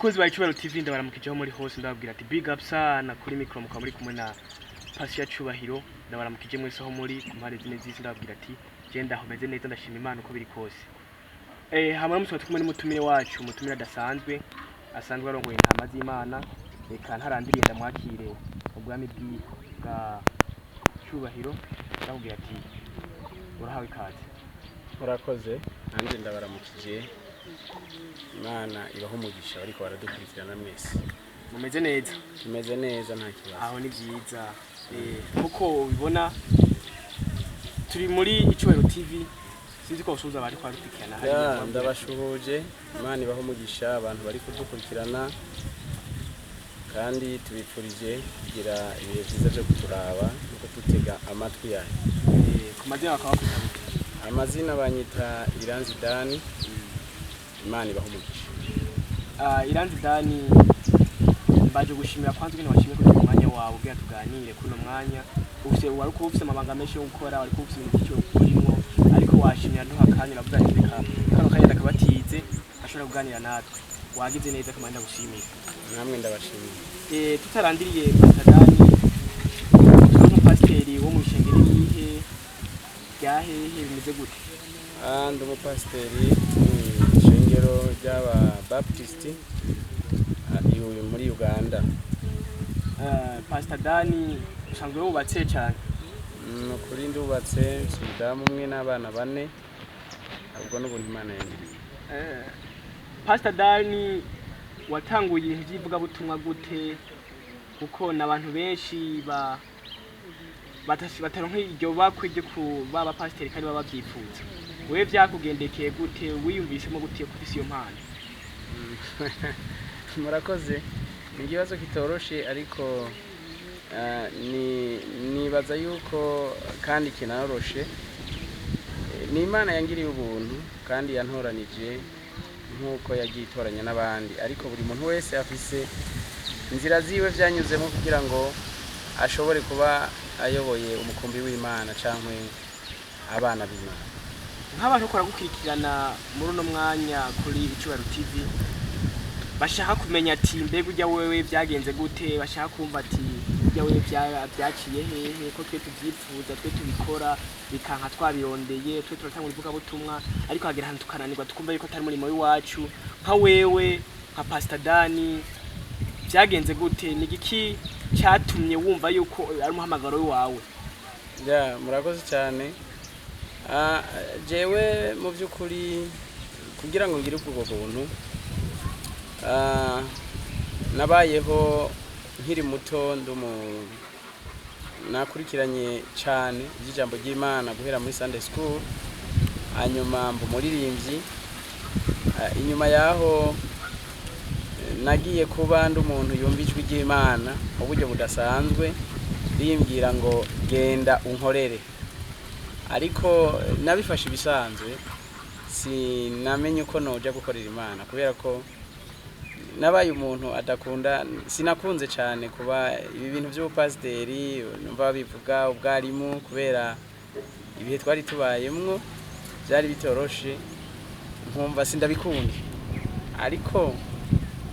Bakozi ba Cyubahiro TV ndabaramukijeho muri hose ndababwira ati big up sana kuri micro mukaba muri kumwe na Pasi ya Cyubahiro ndabaramukije mwese aho muri kumpare zine zisi ndababwira ati genda aho meze neza ndashima Imana uko biri kose. Hamwe musaba tukumwe n'umutumire wacu umutumire adasanzwe asanzwe arongoye intama z'Imana reka ntarandiriye ndamwakire ubwami bwa Cyubahiro ndababwira ati urahawe ikaze. Murakoze nanjye ndabaramukije Imana ibaho umugisha ariko baradukurikirana mwese. Mumeze neza? Tumeze neza nta kibazo. Aho ni byiza. Kuko ubibona turi muri Icyubahiro TV sinzi ko usuza bari kwarutikana hari ndabashuhuje Imana ibaho umugisha abantu bari kudukurikirana kandi tubipfurije kugira ibihe byiza byo kuturaba no kututega amatwi yayo. Ku mazina bakaba bakwitabira. Amazina banyita Iranzi Dani. Imana ibaho umugisha. Iranzi Dani mbaje gushimira kwanza ngene washimye kuri umwanya wawe ubwo tuganire kuno mwanya ufise wari ko ufise amabanga menshi yo gukora wari ko ufise ibintu cyo kurimo ariko washimira nto hakanya navuga ati reka kano kanya nakabatize ashobora kuganira natwe wagize neza kandi ndagushimira namwe ndabashimiye. Tutarandiriye Dani umuntu pasiteri wo mu shengero yihe ryahehe bimeze gute? Ndi umupasiteri shengero ry'aba Baptist muri Uganda. Pastor Dani usanzwe wubatse cyane? Kuri ndubatse umudamu umwe n'abana 4 ubwo n'ubuntu Imana yangiriye. Pastor Dani watanguye ibintu by'ivuga butumwa gute kuko nabantu benshi bataronka iryo bakweje ku baba pasiteri kandi baba byifuza wewe byakugendekeye gute wiyumvishemo gute kufise iyo mpano? Murakoze ni ikibazo kitoroshe ariko nibaza yuko kandi kinaroshe ni Imana yangiriye ubuntu kandi yantoranije nkuko yagiye itoranya n'abandi ariko buri muntu wese afise inzira ziwe vyanyuzemo kugira ngo ashobore kuba ayoboye umukumbi w'Imana canke abana b'Imana. Nk'abantu ukora gukurikirana muri uno mwanya kuri Icyubahiro TV bashaka kumenya ati mbega ujya wewe byagenze gute, bashaka kumva ati ujya wewe byaciye hehe ko twe tuvyifuza twe tubikora bikanka twabirondeye twe turatanga ivuga butumwa ariko hagera hantu tukananirwa tukumva yuko atari muri wacu nka wewe nka Pastor Dani byagenze gute ni giki cyatumye wumva yuko ari umuhamagaro wawe? Murakoze cyane. Jewe mu byukuri kugira ngo ngire ubwo buntu nabayeho nkiri muto nakurikiranye cyane ijambo ry'Imana guhera muri Sunday school hanyuma mbu muririmbyi inyuma yaho nagiye kuba umuntu yumva ijwi ry'Imana mu buryo budasanzwe rimbwira ngo genda unkorere ariko nabifashe ibisanzwe sinamenye uko noja gukorera Imana kubera ko nabaye umuntu adakunda sinakunze cyane kuba ibi bintu by'ubupasiteri numva bivuga ubwarimu kubera ibihe twari tubayemwo byari bitoroshe nkumva sindabikunda ariko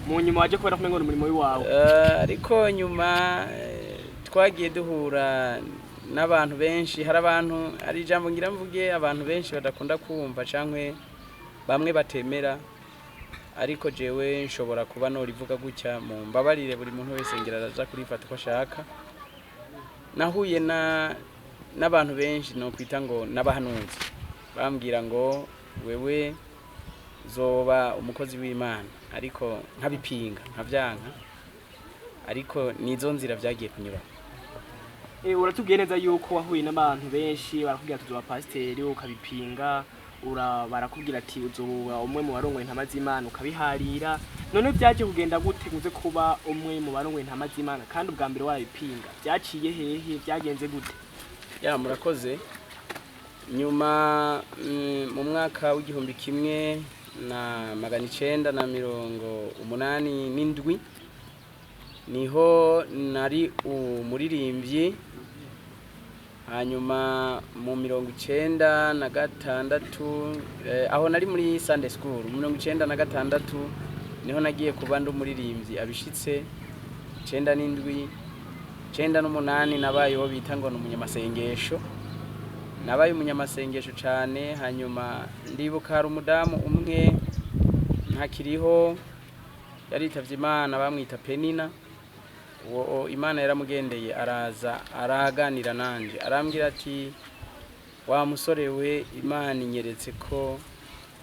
mu nyuma waje kubera kumengo umurimo wawe ariko nyuma twagiye duhura n'abantu benshi hari abantu ari ijambo ngira mvuge abantu benshi badakunda kumva canke bamwe batemera ariko jewe nshobora kuba no rivuga gutya mu mbabarire buri muntu wese ngira araza kurifata ko ashaka. Nahuye n'abantu benshi no kwita ngo nabahanuzi bambwira ngo wewe zoba umukozi w'Imana ariko nkabipinga nkavyanka ariko nizo nzira vyagiye kunyura. Uratubwiye neza yuko wahuye n'abantu benshi barakubwira tuzoba pasiteri ukabipinga barakubwira ati uzoba umwe mu barongoye intama z'Imana ukabiharira none byaje kugenda gute nguze kuba umwe mu barongoye intama z'Imana kandi ubwa mbere warabipinga byaciye hehe byagenze gute? Murakoze nyuma mu mwaka w'igihumbi kimwe na 1987 niho nari umuririmbyi hanyuma mu 1996 aho nari muri Sunday school mu 1996 niho nagiye kuba ndi umuririmbyi abishitse 97 98 nabayeho bita ngo n'umunyamasengesho, nabaye umunyamasengesho cyane. Hanyuma ndibuka hari umudamu umwe ntakiriho yaritavye Imana bamwita Penina, uwo Imana yaramugendeye araza araganira nanje arambwira ati wa musore we, Imana inyeretse ko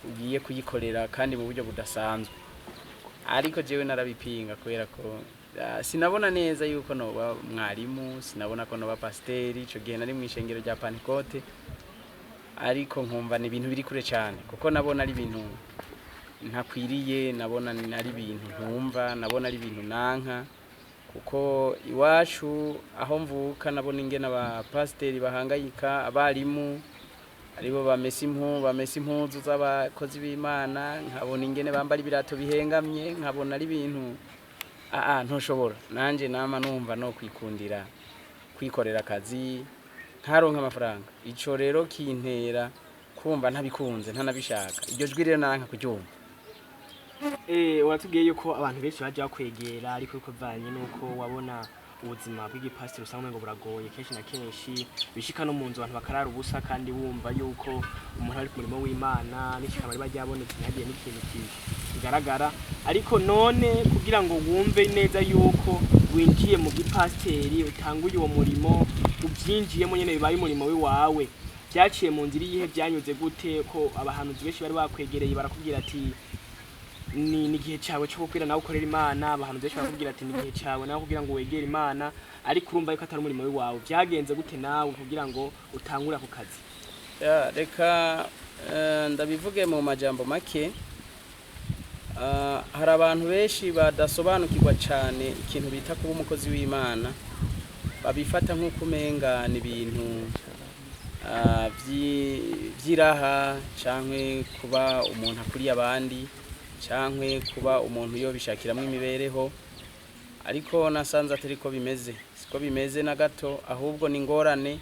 ugiye kuyikorera kandi mu buryo budasanzwe. Ariko jewe narabipinga kubera ko sinabona neza yuko noba mwarimu, sinabona ko noba pasiteri. Ico gihe nari mw'ishengero rya Pentecote, ariko nkumva ni ibintu biri kure cyane kuko nabona ari ibintu ntakwiriye, nabona ari ibintu ntumva, nabona ari ibintu nanka, kuko iwacu aho mvuka nabona ingene abapasiteri bahangayika, abarimu aribo bamesa impuzu z'abakozi b'Imana, nkabona ingene bambara ibirato bihengamye, nkabona ari ibintu ntushobora. Nanje nama numva no kwikundira kwikorera akazi ntaronka amafaranga. Ico rero kintera kumva ntabikunze, ntanabishaka. Iryo jwi rero nanka kuryumva. Uratubwiye yuko abantu benshi baje bakwegera, ariko uko vanye nuko wabona ubuzima bw'igipasiteri usanga ngo buragoye kenshi na kenshi, bishika no mu nzu abantu bakarara ubusa, kandi wumva yuko umuntu ari ku murimo w'Imana n'ishikama riba ryabonetse ntihagiye n'ikintu kigaragara. Ariko none kugira ngo wumve neza yuko winjiye mu gipasiteri, utanguye uwo murimo, ubyinjiyemo nyene bibaye umurimo wawe, byaciye mu nzira iyihe, byanyuze gute? Ko abahanuzi benshi bari bakwegereye barakubwira ati ni igihe cyawe cyo gukwira nawe ukorera Imana, abahanuzi benshi barakubwira ati ni igihe cyawe nawe kugira ngo wegere Imana, ariko urumva yuko atari umurimo wawe. Byagenze gute nawe kugira ngo utangure ako kazi? Reka ndabivuge mu majambo make. Hari abantu benshi badasobanukirwa cyane ikintu bita kuba umukozi w'Imana, babifata nk'uko umenga ni ibintu vyiraha, canke kuba umuntu akuriye abandi, canke kuba umuntu yo bishakiramwe imibereho. Ariko nasanze atari ko bimeze, siko bimeze na gato, ahubwo ni ngorane,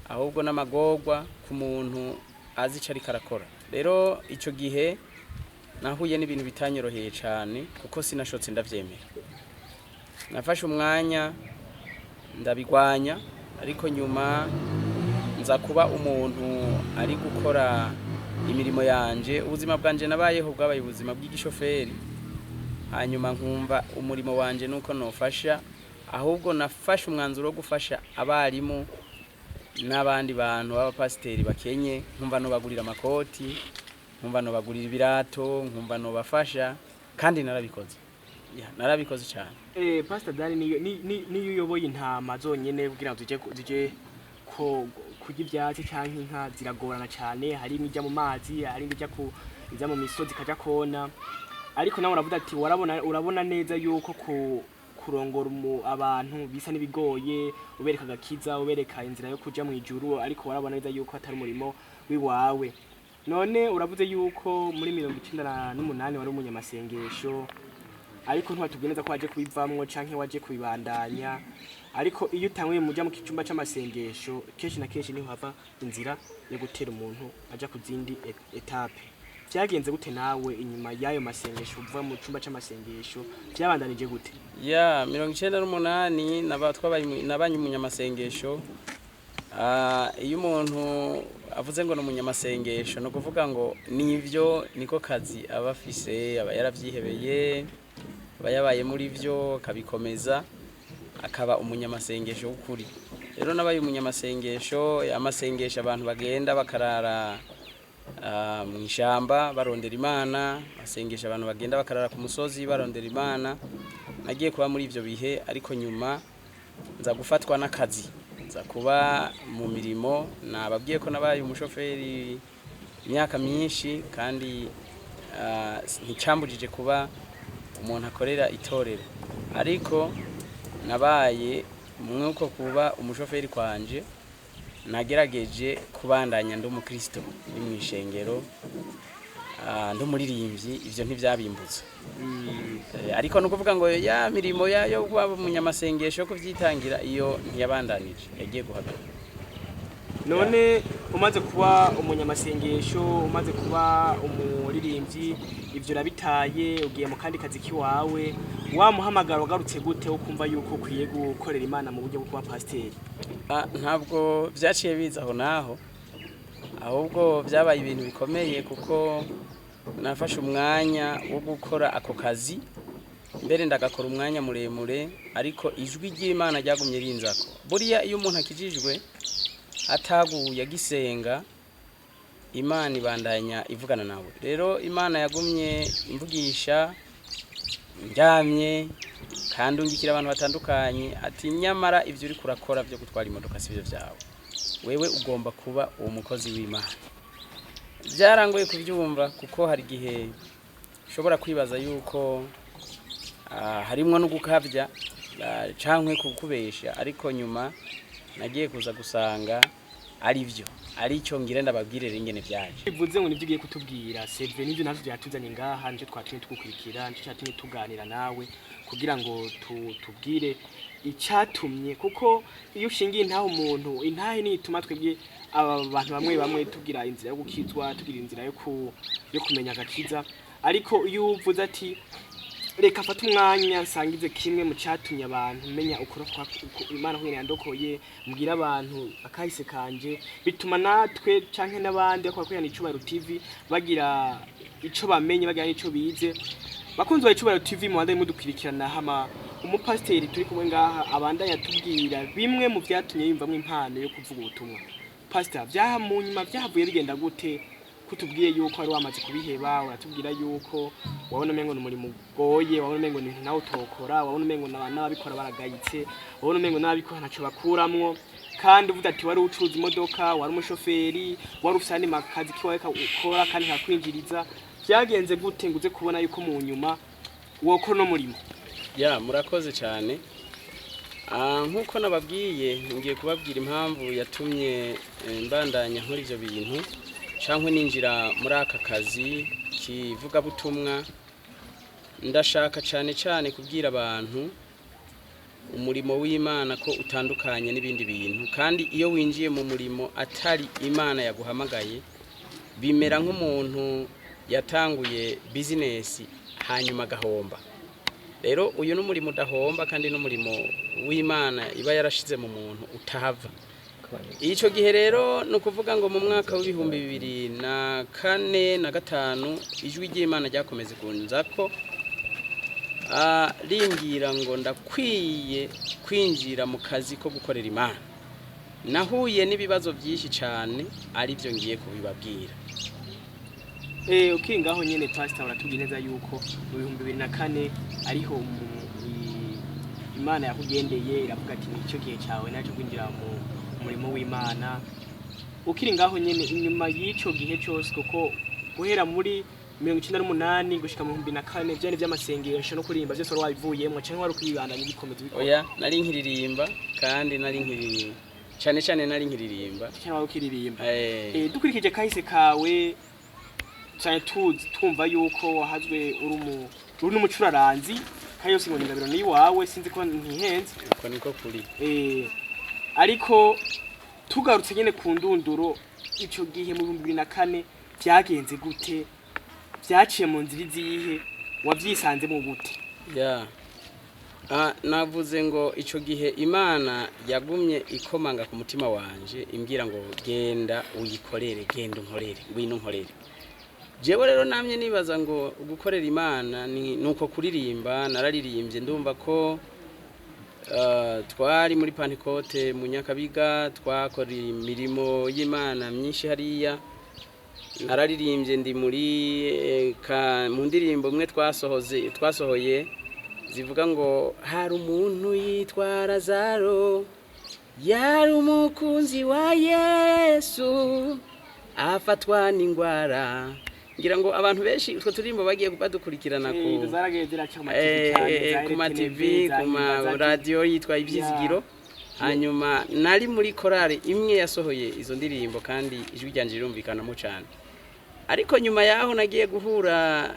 ahubwo n'amagorwa ku muntu azi ico ariko arakora. Rero ico gihe nahuye n'ibintu bitanyoroheye cyane kuko sinashotse ndavyemera. Nafashe umwanya ndabigwanya, ariko nyuma nza kuba umuntu ari gukora imirimo yanje. Ubuzima bwanje nabayeho bwabaye ubuzima bw'igishoferi, hanyuma nkumva umurimo wanje nuko nofasha, ahubwo nafashe umwanzuro wo gufasha abarimu n'abandi bantu b'abapasiteri bakenye, nkumva no bagurira amakoti, nkumva no bagurira ibirato, nkumva no bafasha, kandi narabikoze. Narabikoze cyane. Pastor Dani, niyo uyoboye intama zonyene kugira ngo zije ko kurya ibyatsi canke inka ziragorana cyane, hari imijya mu mazi, hari ijya mu misozi kaja kona. Ariko nawe uravuga ati urabona neza yuko kurongora abantu bisa nibigoye, ubereka gakiza, ubereka inzira yo kuja mu ijuru, ariko warabona neza yuko atari umurimo wiwawe. None uravuze yuko muri 98 wari umunyamasengesho, ariko ntiwatubwira ko waje kubivamwo canke waje kubibandanya. Ariko iyo utanguye muja mu kicumba c'amasengesho, kenshi na kenshi niho hava inzira yo gutera umuntu aja ku zindi etape. Byagenze gute nawe inyuma y'ayo masengesho, uva mu cumba c'amasengesho, byabandanije gute? 98 nabanye umunyamasengesho. Iyo umuntu avuze ngo n'umunyamasengesho, no kuvuga ngo nivyo niko kazi aba afise, aba yaravyihebeye, aba yabaye muri vyo kabikomeza, akaba umunyamasengesho w'ukuri. Rero nabaye umunyamasengesho, amasengesho abantu bagenda bakarara mw'ishamba barondera Imana, asengesha abantu bagenda bakarara ku musozi barondera Imana. Nagiye kuba muri ivyo bihe, ariko nyuma nza gufatwa n'akazi, nza kuba mu mirimo. Nababwiye ko nabaye umushoferi imyaka myinshi, kandi nticambujije kuba umuntu akorera itorero, ariko nabaye mwuko kuba umushoferi kwanje nagerageje kubandanya ndi umukristo, ndi mw'ishengero, ndi umuririmbyi. Ivyo ntivyabimbutse. Ariko no kuvuga ngo ya mirimo yo kuba umunyamasengesho kuvyitangira, iyo ntiyabandanije, yagiye guhagarara. none umaze kuba umunyamasengesho umaze kuba umuririmbyi ivyo urabitaye ugiye mu kandi kazi kiwawe wa muhamagaro wagarutse gute wo kumva yuko ukwiye gukorera Imana mu buryo bwo kuba pasiteri? Ntabwo vyaciye biza aho naho, ahubwo vyabaye ibintu bikomeye kuko nafashe umwanya wo gukora ako kazi, mbere ndagakora umwanya muremure, ariko ijwi ry'Imana ryagumye rinzako. Buriya iyo umuntu akijijwe ataguye agisenga, Imana ibandanya ivugana nawe. Rero Imana yagumye imvugisha ndyamye kandi ungikira abantu batandukanye ati nyamara ivyo uri kurakora byo gutwara imodoka sivyo vyawe, wewe ugomba kuba uwo mukozi w'Imana. Byarangoye kubyumva kuko hari gihe ushobora kwibaza yuko harimwo no gukavya canke kukubesha, ariko nyuma nagiye kuza gusanga ari cyo ngira ndababwirira ingene vyaje. Bivuze ngo nivyo ugiye kutubwira Seve, nivyo navyo byatuzanye ngaha, nje twatumye tugukurikira, nje cyatumye tuganira nawe kugira ngo tubwire icyatumye, kuko iyo ushingiye intaho umuntu intahe nituma twebwe aba bantu bamwe tugira inzira yo gukizwa, tugira inzira yo kumenya agakiza. Ariko iyo uvuze ati reka fata umwanya nsangize kimwe mu cyatumye abantu menya ukora kwa Imana nkene yandokoye, mbwira abantu akahise kanje, bituma natwe canke n'abandi bakora kuri Ntawuhunga TV bagira ico bamenye, bagira ico bize. Bakunzi ba Ntawuhunga TV muhanda mudukurikirana, hama umupasiteri turi kumwe ngaha abandanya tubwira bimwe mu vyatumye yumvamwe impano yo kuvuga ubutumwa. Pastor, mu nyuma byavuye bigenda gute kutubwiye yuko ari wamaze kubiheba? Uratubwira yuko wabona umengo n'umurimo ugoye, wabona umengo ni nawe utokora, wabona umengo n'ababikora baragayitse, wabona umengo n'ababikora ntaco bakuramwo, kandi uvuga ati wari ucuruza imodoka, wari umushoferi, wari ufite andi makazi kiwawe ukora kandi kakwinjiriza. Byagenze gute nguze kubona yuko mu nyuma wokora no murimo? Murakoze cyane. Nkuko nababwiye ngiye kubabwira impamvu yatumye mbandanya nkora ivyo bintu canke ninjira muri aka kazi kivuga butumwa. Ndashaka cyane kubwira abantu umurimo w'Imana ko utandukanye n'ibindi bintu, kandi iyo winjiye mu murimo atari Imana yaguhamagaye bimera nk'umuntu yatanguye business hanyuma gahomba. Rero uyu n'umurimo udahomba kandi n'umurimo w'Imana iba yarashize mu muntu utahava. Ico gihe rero no kuvuga ngo mu mwaka w'ibihumbi 2004 na 5 ijwi ry'Imana ryakomeze kunzako rimbwira ngo ndakwiye kwinjira mu kazi ko gukorera Imana. Nahuye n'ibibazo byinshi cyane, ari byo ngiye kubibabwira. Ukingaho nyene pastor, uratubwira neza yuko mu 2004 ariho Imana yakugendeye iravuga ati nicyo gihe cyawe naje kwinjira mu murimo w'Imana. Ukiri ngaho nyene inyuma y'ico gihe cyose, kuko guhera muri 1998 gushika mu 2004 byane by'amasengesho no kurimba byose wari wabivuyemo canke wari kwibandanya gikomeza bikora? Oya, nari nkiririmba kandi nari cyane nari nkiririmba. Cyane wari ukiririmba. Dukurikije kahise kawe cyane twumva yuko wahazwe uri n'umucuraranzi kandi yose ngo ingabiro ni wawe, sinzi ko ntihenze. Uko niko kuri. Ariko tugarutse nyene ku ndunduro, ico gihe mu 2004 byagenze gute? Byaciye mu nzira izihe? Wavyisanze mu gute? Navuze ngo ico gihe Imana yagumye ikomanga ku mutima wanje imbwira ngo genda uyikorere, genda unkorere, ngwino unkorere. Jewe rero namye nibaza ngo gukorera Imana nuko kuririmba. Nararirimbye ndumva ko twari muri Pentecote mu Nyakabiga, twakora imirimo y'Imana myinshi hariya. Nararirimbye ndi muri mu ndirimbo imwe twasohoye zivuga ngo hari umuntu yitwa Lazaro, yari umukunzi wa Yesu, afatwa n'ingwara. Ngira ngo abantu benshi utwo turimbo bagiye badukurikirana ku ma TV, ku ma radio yitwa Ibyizigiro. Hanyuma nari muri korale imwe yasohoye izo ndirimbo kandi ijwi ryanje rirumvikanamo cyane. Ariko nyuma yaho nagiye guhura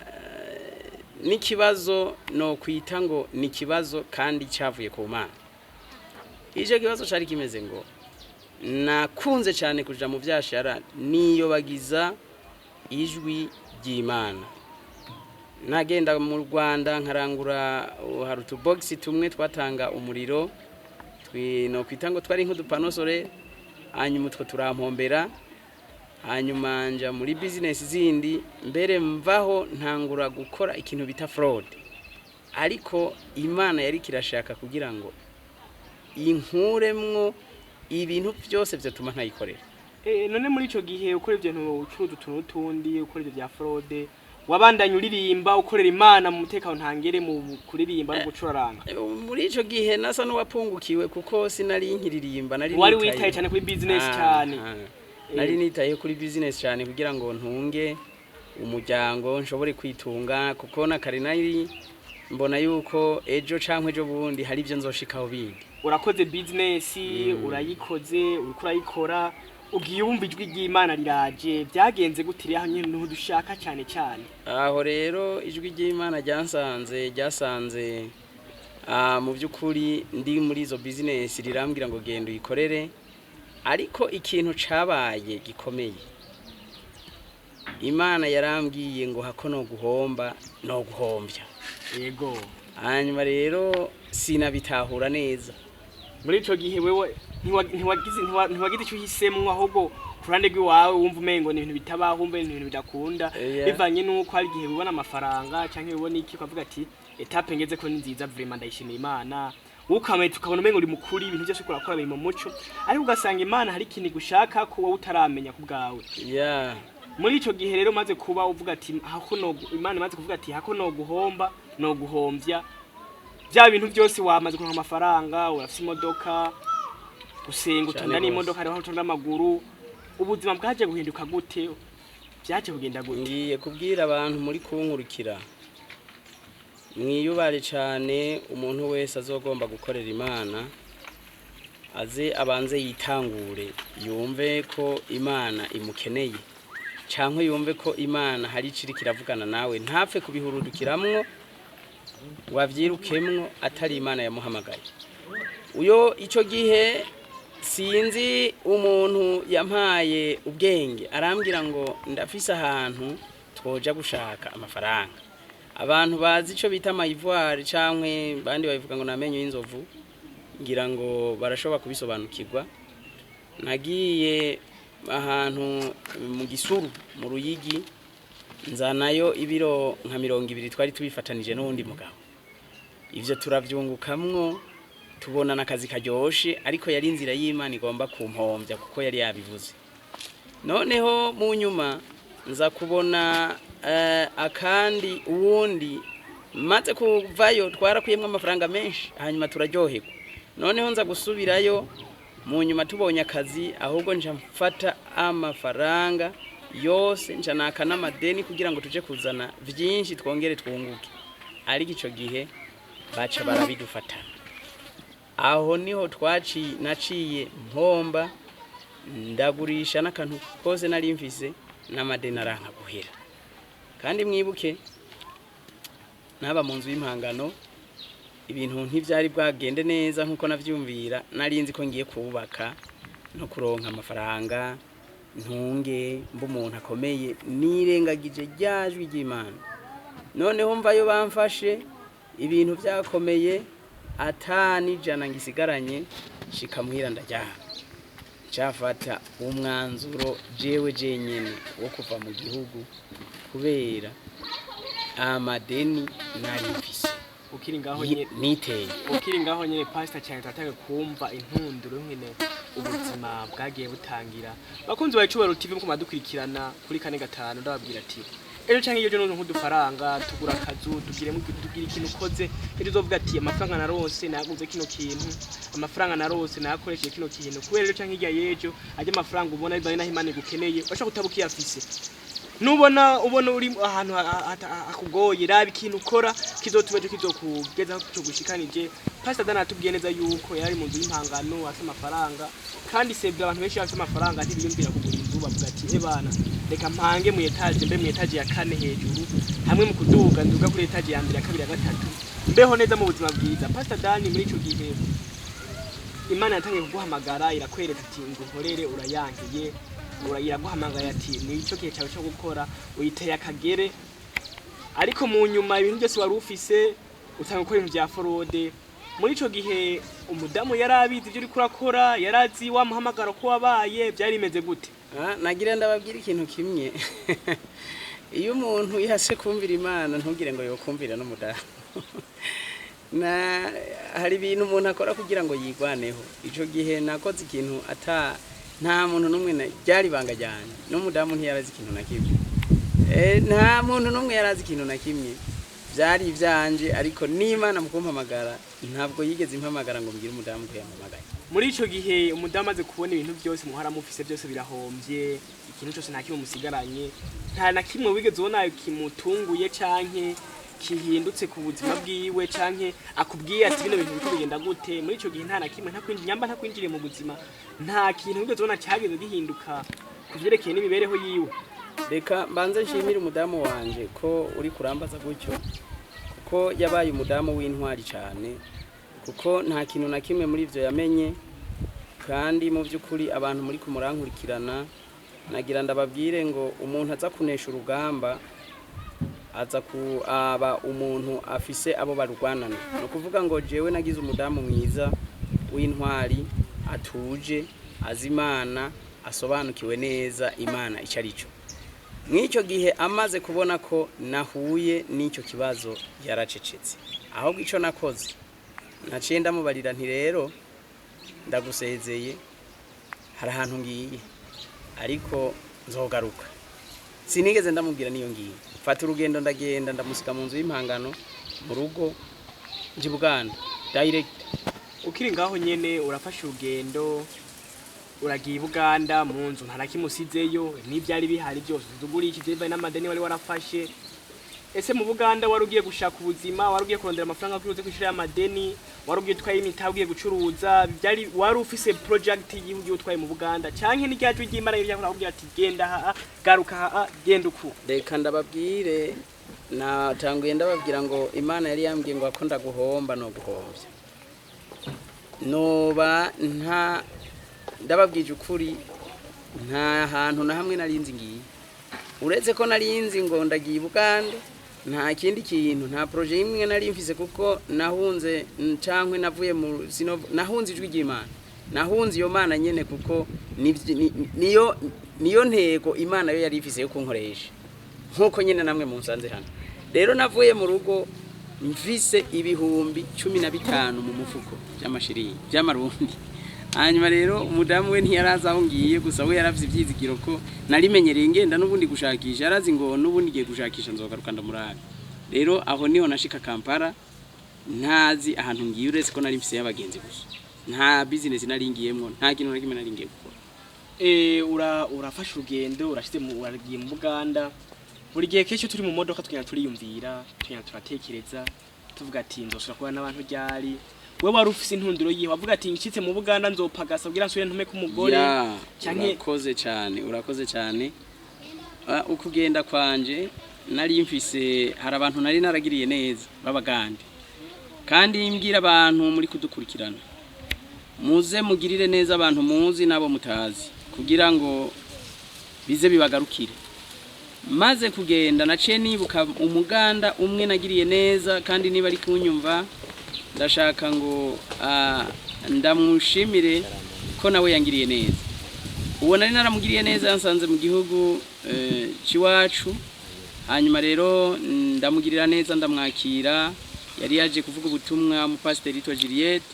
n'ikibazo, no kwita ngo ni kibazo kandi cyavuye ku Mana. Ije kibazo cyari kimeze ngo nakunze cyane kuja mu vyashara niyo bagiza ijwi ry'Imana. Nagenda mu Rwanda nkarangura hari utubox tumwe twatanga umuriro no kwita ngo twari nk'udupanosore, hanyuma utwo turampombera, hanyuma nja muri business zindi, mbere mvaho ntangura gukora ikintu bita fraud, ariko Imana yari kirashaka kugira ngo inkuremwo ibintu byose byatuma ntayikorera. None muri ico gihe ukora ibyo ucuruza utuntu tundi, ukora ibyo bya fraude, wabandanya uririmba ukorera Imana mu mutekano ntangere mu kuririmba no gucuraranga? Muri ico gihe nasa n'uwapungukiwe kuko sinari nkiririmba, nari wari witaye cyane kuri business cyane. Nari nitaye kuri business cyane kugira ngo ntunge umuryango nshobore kwitunga, kuko na kare nari mbona yuko ejo canke ejo bundi hari ibyo nzoshikaho bindi. Urakoze business, urayikoze, urayikora, ugiye wumva ijwi ry'Imana riraje, byagenze gutiriye aho nyine dushaka cyane cyane. Aho rero ijwi ry'Imana ryasanze mu by'ukuri ndi muri izo business, rirambwira ngo genda uyikorere, ariko ikintu cabaye gikomeye, Imana yarambwiye ngo hako no guhomba no guhombya. Yego. Hanyuma rero sinabitahura neza. Muri ico gihe wewe ntiwagize icyo uhisemwo, ahubwo kurande gwiwawe wumva umengo ni ibintu bitabaho, wumva ibintu bidakunda, bivanye nuko hari gihe ubona amafaranga canke ubona iki ukavuga ati etape ngeze ko ni nziza, vraiment ndayishimira Imana, ukameye tukabona umengo uri mukuri, ibintu byose urakora biri mu muco, ariko ugasanga Imana hari ikintu gushaka ko wowe utaramenya ku bwawe. Muri ico gihe rero maze kuba uvuga ati hako no, Imana maze kuvuga ati hako no guhomba no guhombya, bya bintu byose wamaze kuronka amafaranga, urafise imodoka, gusenga utunda n'imodoka, ariho utunda amaguru, ubuzima bwaje guhinduka gute? Byaje kugenda gute? Ngiye kubwira abantu muri kunkurikira, mwiyubare cyane, umuntu wese azogomba gukorera Imana aze abanze yitangure, yumve ko Imana imukeneye, canke yumve ko Imana hari iciri kiravugana nawe, ntapfe kubihurudukiramwo wavyirukemwo atari Imana yamuhamagaye. Uyo ico gihe sinzi umuntu yampaye ubwenge, arambwira ngo ndafise ahantu twoja gushaka amafaranga. Abantu bazi ico bita amayivoire canke bandi bavuga ngo namenyo y'inzovu, ngira ngo barashobora kubisobanukirwa. Nagiye ahantu mu Gisuru mu Ruyigi, nzanayo ibiro nka 200 twari tubifatanije n'undi mugabo. Ivyo turavyungukamwo, tubona nakazi karyoshe, ariko yari inzira y'Imana igomba kumpombya kuko yari yabivuze. Noneho mu nyuma nza kubona akandi uwundi, maze kuvayo twarakuyemwe amafaranga menshi, hanyuma turaryoherwa. Noneho nza gusubirayo mu nyuma tubonye akazi, ahubwo nja mfata amafaranga yose nja naka n'amadeni kugira ngo tuje kuzana vyinshi twongere twunguke, ariko ico gihe baca barabidufata. Aho niho naciye mpomba, ndagurisha n'akantu kose nari mfise, n'amadeni aranka guhera. Kandi mwibuke naba mu nzu y'impangano, ibintu ntivyari bwagende neza nkuko navyumvira, nari nzi ko ngiye kubaka no kuronka amafaranga, ntunge mbu umuntu akomeye, nirengagije ryajwi ry'Imana. Noneho mvayo bamfashe, ibintu byakomeye, atani jana ngisigaranye, shika muhira ndajyaha. Cyafata umwanzuro jewe jenyene wo kuva mu gihugu kubera amadeni nari mfise. Ukiri ngaho nyene niteye, ukiri ngaho nyene pastor cyane tatanga kumva intunduro nkene ubuzima bwagiye butangira. Bakunzi ba Icubahiro TV muko madukurikirana kuri kane gatanu, ndababwira ati ejo canke iyo no nk'udufaranga tugura akazu, tugira ikintu ukoze, ejo uzovuga ati amafaranga narose naguze kino kintu, amafaranga narose nakoresheje kino kintu, kubera ejo canke irya yejo ajya amafaranga ubona bivanye naho Imana igukeneye, bashaka kutabukiye afise. Nubona uri ahantu akugoye, raba ikintu ukora kizotubeje kizokugeza cyo gushikanije. Pastor Dana atubwiye neza yuko yari mu nzu y'impangano, afite amafaranga, kandi sevye abantu benshi bafite amafaranga ntibiyumvira kugura inzu, bavuga ati bana reka mpange mu etage, mbe mu etage ya 4 hejuru, hamwe mu kuduga nduga kuri etage ya 2 ya 2 ya 3, mbeho neza mu buzima bwiza. Pastor Dani muri ico gihe Imana yatangiye kuguhamagara irakwereka ati ngukorere urayangiye iraguhamagara ati nico kihe cyawe cyo gukora uyiteye akagere ariko mu nyuma ibintu byose wari ufise utanga gukora ibintu bya forode muri ico gihe umudamu yarabizi ibyo uri kurakora yarazi wa muhamagaro ko wabaye byari imeze gute? Nagira ndababwira ikintu kimwe iyo umuntu yase kumvira Imana ntugire ngo yokumvira n'umudamu hari ibintu umuntu akora kugira ngo yigwaneho. Ico gihe nakoze ikintu nta muntu numwe byari banga cyane n'umudamu ntiyarazi ikintu na kimwe nta muntu numwe yarazi ikintu na kimwe byari ivyanje ariko n'Imana mu kumpamagara ntabwo yigeze impamagara ngo mbwire umudamu ko yampamagaye. Muri ico gihe umudamu aze kubona ibintu byose muhara mufise byose birahombye ikintu cyose nta kimwe musigaranye nta na kimwe wigeze ubona kimutunguye canke kihindutse ku buzima bwiwe canke akubwiye ati bino bintu biko bigenda gute muri ico gihe nta na kimwe ntakwinjiriye mu buzima nta kintu wigeze ubona cyageze gihinduka kuvyerekeye n'imibereho yiwe? Reka mbanze nshimire umudamu wanje ko uri kurambaza gutyo kuko yabaye umudamu w'intwari cyane kuko nta kintu na kimwe muri ivyo yamenye kandi mu by'ukuri abantu muri kumurankurikirana nagira ndababwire ngo umuntu aza kunesha urugamba aza kuaba umuntu afise abo barwanana no kuvuga ngo jewe nagize umudamu mwiza w'intwari atuje azimana asobanukiwe neza Imana icarico. Mw'icyo gihe amaze kubona ko nahuye n'icyo kibazo yaracecetse ahubwo ico nakoze naciye ndamubarira nti rero ndagusezeye hari ahantu ngiye ariko nzogaruka. Sinigeze ndamubwira niyo ngiye fata urugendo ndagenda ndamusika mu nzu y'impangano mu rugo nji Buganda direct. Ukiri ngaho nyene urafasha urugendo uragiye Buganda mu nzu nta nakimusizeyo n'ibyari bihari byose tuguri iki byiva n'amadeni wari warafashe. Ese mu Buganda warugiye gushaka ubuzima warugiye kurondera amafaranga kuruze kwishira y'amadeni warugiye twaye imitaho ugiye gucuruza byari wari ufise project y'igihugu utwaye mu Buganda canke n'icyacu ry'Imana yari yakubwira ati genda garuka genda uku? Reka ndababwire natanguye ndababwira ngo Imana yari yambwiye ngo akunda guhomba no guhombya noba ndababwije ukuri nta hantu na hamwe narinzi ngiye uretse ko narinzi ngo ndagiye Buganda nta kindi kintu nta projet imwe nari mfise kuko nahunze cankwe navuye mu nahunze ijwi ry'Imana nahunze iyo Mana nyene kuko niyo ntego Imana yo yari ifise yo kunkoresha nkuko nyene namwe munsanze hano. Rero navuye mu rugo mfise ibihumbi 15 mu mufuko by'amashiringi by'amarundi. Hanyuma rero umudamu we ntiyaraza aho ngiye gusa we yaravye ivyizigiro ko narimenyereye ngenda n'ubundi gushakisha yarazi ngo n'ubundi giye gushakisha nzogaruka ndamurabe. Rero aho niho nashika Kampala ntazi ahantu ngiye uretse ko nari mfise y'abagenzi gusa nta business nari ngiyemwo nta kintu na kimwe nari ngiye gukora. Urafasha urugendo urashize mu waragiye mu Buganda buri gihe kesho turi mu modoka turiyumvira turatekereza tuvuga ati nzosura kuba n'abantu ryari wewe wari ufise intunduro yiwe wavuga ati nshitse mu Buganda nzopagasa kugira nsubire ntume ku mugore canke urakoze cyane ukugenda kwanje nari mfise hari abantu nari naragiriye neza babagande kandi mbwira abantu muri kudukurikirana muze mugirire neza abantu muzi nabo mutazi kugira ngo bize bibagarukire. Maze kugenda naciye nibuka umuganda umwe nagiriye neza kandi niba ari kunyumva ndashaka ngo ndamushimire ko nawe yangiriye neza. Uwo nari naramugiriye neza yansanze mu gihugu ciwacu hanyuma rero ndamugirira neza ndamwakira yari yaje kuvuga ubutumwa mu pasiteri to Juliette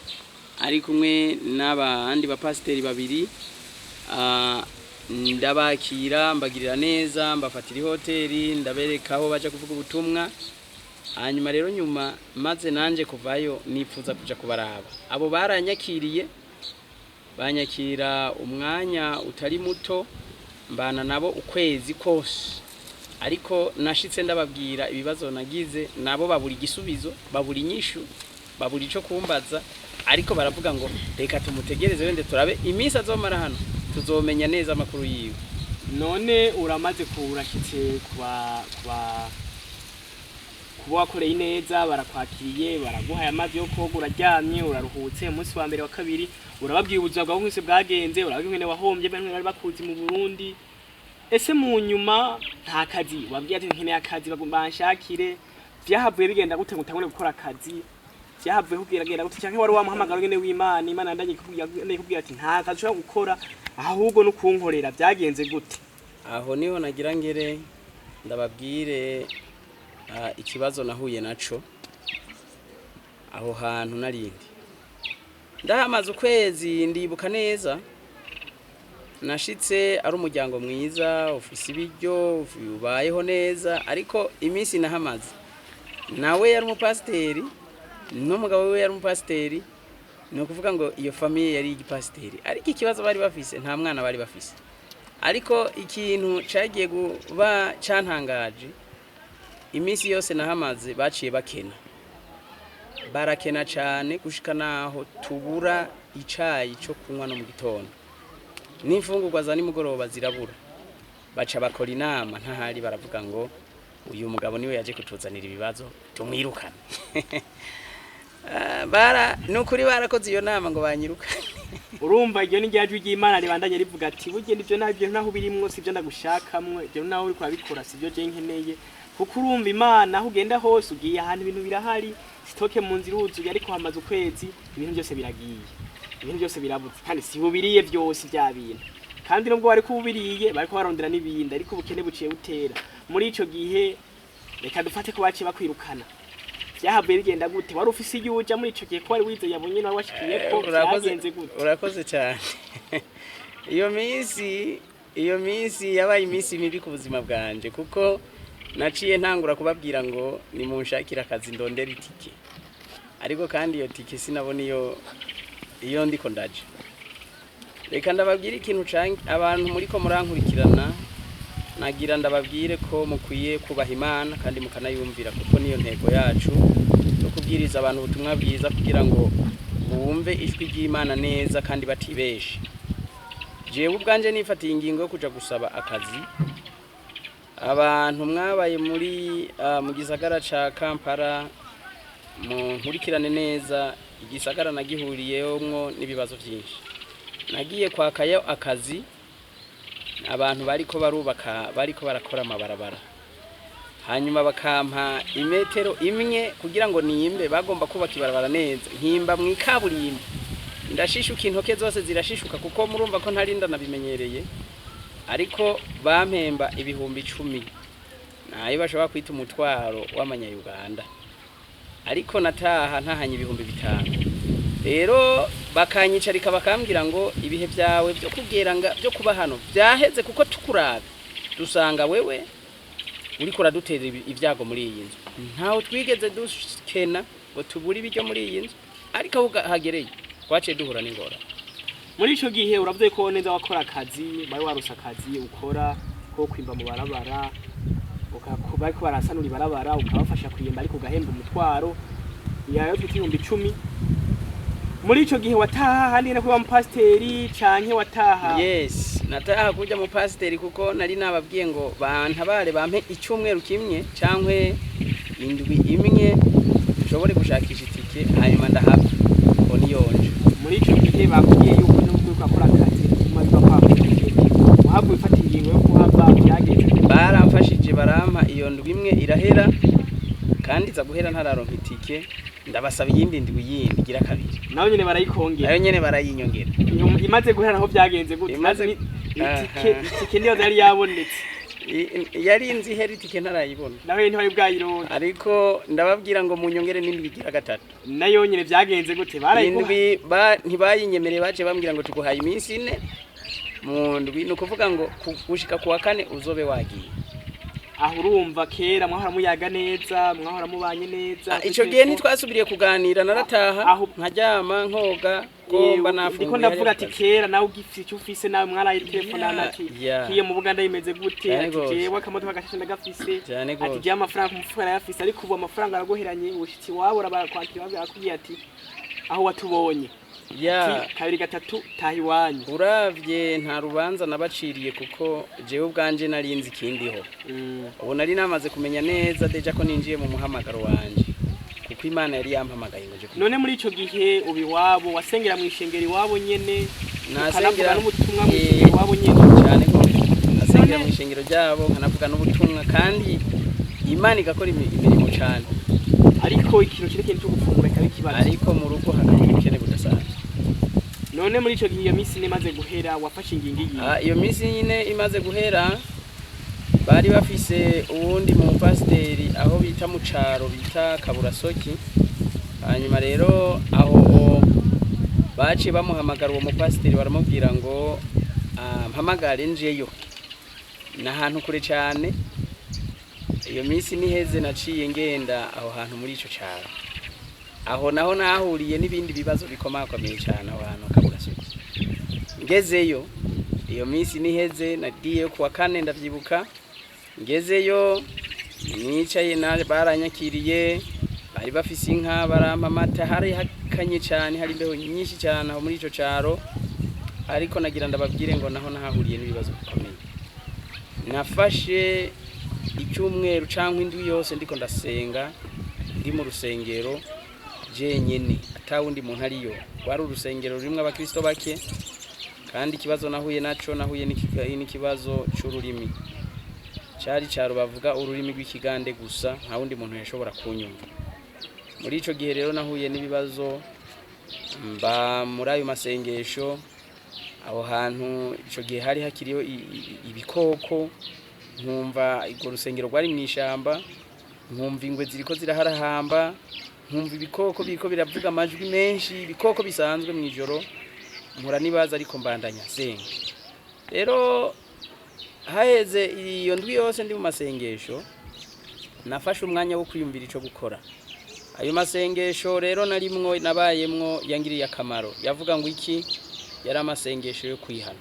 ari kumwe n'abandi ba pasiteri babiri ndabakira mbagirira neza mbafatira hoteli ndabereka aho baje kuvuga ubutumwa hanyuma rero nyuma maze nanje kuvayo nifuza kuja kubaraba abo baranyakiriye banyakira umwanya utari muto mbana nabo ukwezi kose ariko nashitse ndababwira ibibazo nagize nabo baburi gisubizo baburi nyishu baburi ico kumbaza ariko baravuga ngo reka tumutegereze wende turabe iminsi azomara hano tuzomenya neza amakuru yiwe. None uramaze kurashitse kuba wakoreye neza barakwakiriye baraguhaye amazi yo koga uraryamye uraruhutse umunsi wa mbere wa kabiri urababwiye ubuzima bwawe bwose bwagenze urababwiye ngene wahombye bari bakuzi mu Burundi ese mu nyuma nta kazi wabwiye ati nkeneye akazi banshakire vyahavuye bigenda gute ngutangure gukora akazi vyahavuye kugira gute canke wari wamuhamagaro ngene w'Imana ndanye kubwira ati nta kazi ushobora gukora ahubwo no kunkorera vyagenze gute aho niho nagira ngere ndababwire ikibazo nahuye naco aho hantu narindi ndahamaze ukwezi ndibuka neza nashitse ari umuryango mwiza ufise ibiryo ubayeho neza ariko iminsi nahamaze nawe yari umupasiteri n'umugabo we yari umupasiteri ni ukuvuga ngo iyo famiye yari igipasiteri ariko ikibazo bari bafise nta mwana bari bafise ariko ikintu cagiye kuba cantangaje iminsi yose nahamaze baciye barakena cyane gushika naho tubura icayi cyo kunywa no mu gitondo n'imfungurwa za nimugoroba zirabura baca bakora inama ntahari baravuga ngo uyu mugabo niwe yaje kutuzanira ibibazo tumwirukane nukuri barakoze iyo nama ngo banyirukane urumva iryo ni ryajwi ry'Imana ribandanye rivuga ati burya nivyo nabyo naho birimwo sivyo ndagushakamwe ibyo naho uri kwabikora sivyo je nkeneye kuko urumva Imana aho ugenda hose ugiye ahantu ibintu birahari sitoke mu nzira uzuye ariko hamaze ukwezi ibintu byose biragiye ibintu byose birabuze kandi si bubiriye byose bya bintu kandi nubwo bari kubiriye bariko barondera n'ibindi ariko ubukene buciye butera muri ico gihe reka dufate ko baciye bakwirukana byahavuye bigenda gute wari ufise iyuja muri ico gihe ko wari wize yabonye nawe washikiye ko byagenze gute urakoze cyane iyo minsi yabaye iminsi mibi ku buzima bwanje kuko naciye ntangura kubabwira ngo ni munshakira akazi ndondera itike ariko kandi iyo tike sinabona iyo ndiko ndaje reka ndababwira ikintu canke abantu muri ko murankurikirana nagira ndababwire ko mukwiye kubaha Imana kandi mukanayumvira kuko niyo ntego yacu no kubwiriza abantu ubutumwa bwiza kugira ngo bumve ijwi ry'Imana neza kandi batibeshe jewe ubwanje nifatiye ingingo yo kuja gusaba akazi abantu mwabaye mu gisagara ca Kampala mu nkurikirane neza igisagara nagihuriyemwo n'ibibazo byinshi nagiye kwakayo akazi abantu bariko barakora amabarabara hanyuma bakampa imetero imwe kugira ngo niyimbe bagomba kubaka ibarabara neza nkimba mu ikaburimbo ndashishuka intoke zose zirashishuka kuko murumva ko ntarinda nabimenyereye ariko bampemba ibihumbi 10 nayo bashobora kwita umutwaro w'amanyayuganda ariko ntahanye ibihumbi 5 rero bakanyicarika bakambwira ngo ibihe byawe byo kugeranga byo kuba hano byaheze kuko tukuraga dusanga wewe uri kuradutera ibyago muri iyi nzu ntaho twigeze dukena ngo tuburi ibyo muri iyi nzu ariko aho hagereye twaciye duhura n'ingora muri ico gihe uravuze ko neza wakora akazi bari warusa akazi ukora ko kwimba mu barabara ukakuba ko barasanura ibarabara ukabafasha kuyimba ariko ugahemba umutwaro yayo tw'ibihumbi 10 muri ico gihe wataha handi na kuba mu pasiteri canke wataha yes nataha kuja mu pasiteri kuko nari nababwiye ngo bantabare bampe icyumweru kimwe canke indwi imwe nshobore gushakisha itike hanyuma ndahava ngo niyonje muri ico gihe bakubwiye yuko nubwo ukakora akazi maze bakwakuye uhabwe ifata ingingo yo kuhava byagenze baramfashije barampa iyo ndwi imwe irahera kandi za guhera ntararonka itike ndabasaba iyindi ndwi yindi gira kabiri nayo nyene barayikongera nayo nyene barayinyongera imaze guhera naho byagenze gute imaze itike niyo yari yabonetse yari inzi heri itike ntarayibona nawe ntibari bwayironka ariko ndababwira ngo munyongere n'indwi igira gatatu nayo nyene byagenze gute barayikuha ntibayinyemereye baje bambwira ngo tuguhaye iminsi 4 mu ndwi no kuvuga ngo gushika kuwa 4 uzobe wagiye aho urumva kera mwahora muyaga neza mwahora mubanye neza ico gihe ntitwasubiriye kuganira narataha nkajyama nkoga gomba nafunguye ndiko ndavuga ati kera nawe ugifite icyo ufise nawe mwaraye telefone nati kiye mu Buganda yimeze gute ati jewe akamodoka gashashe ndagafise ati je amafaranga mufura yafise ariko ubu amafaranga aragoheranye ushitsi wabo rabakwakira bakubwiye ati aho watubonye ya kabiri gatatu taha iwanyu. uravye nta rubanza nabaciriye kuko jewe ubwanje narinzi ikindiho. Ubu nari namaze kumenya neza deja ko ninjiye mu muhamagaro wanje kuko Imana yari yampamagaye ngo je. None muri ico gihe ubi wabo wasengera mu ishengero iwabo nyene, nasengera n'ubutumwa mu ishengero iwabo nyene cyane ko nasengera mu ishengero ryabo nkanavuga n'ubutumwa kandi Imana igakora imirimo cyane. Ariko ikintu kirekeye cyo gufungura kabi kibazo, ariko mu rugo hakaba ubukene budasanzwe. None muri ico gihe iyo misi imaze guhera wafashe ingingo iyi? Iyo misi nyine imaze guhera bari bafise uwundi mu pasiteri aho bita mu caro bita Kaburasoki. Hanyuma rero aho baciye bamuhamagara uwo mu pasiteri baramubwira ngo mpamagare njeyo n'ahantu kure cyane. Iyo misi niheze naciye ngenda aho hantu muri ico caro. Aho naho nahuriye n'ibindi bibazo bikomakomeye cyane aho hantu Kaburasoki. Ngezeyo iyo misi niheze nagiye kuwa kane ndavyibuka. Ngezeyo nicaye baranyakiriye, bari bafise inka barampa amata, hari hakanye cyane, hari imbeho nyinshi cyane aho muri ico caro. Ariko nagira ndababwire ngo naho nahahuriye n'ibibazo bikomeye. Nafashe icyumweru canke indwi yose ndiko ndasenga ndi mu rusengero jenyene atawundi muntu ariyo. Wari urusengero rurimwe abakristo bake kandi ikibazo nahuye naco nahuye n'ikibazo c'ururimi. Cari caro bavuga ururimi rw'ikigande gusa, nta wundi muntu yashobora kunyumva. Muri ico gihe rero nahuye n'ibibazo mba muri ayo masengesho. Aho hantu ico gihe hari hakiriyo ibikoko, nkumva igwo rusengero rwari mwishamba, nkumva ingwe ziriko ziraharahamba, nkumva ibikoko biriko biravuga amajwi menshi, ibikoko bisanzwe mwijoro. Mpura nibaza ariko mbandanya senga. Rero haheze iyo ndwi yose ndi mu masengesho, nafashe umwanya wo kwiyumvira ico gukora. Ayo masengesho rero narimwo nabayemwo yangiriye akamaro. Yavuga ngo iki? Yari amasengesho yo kwihana.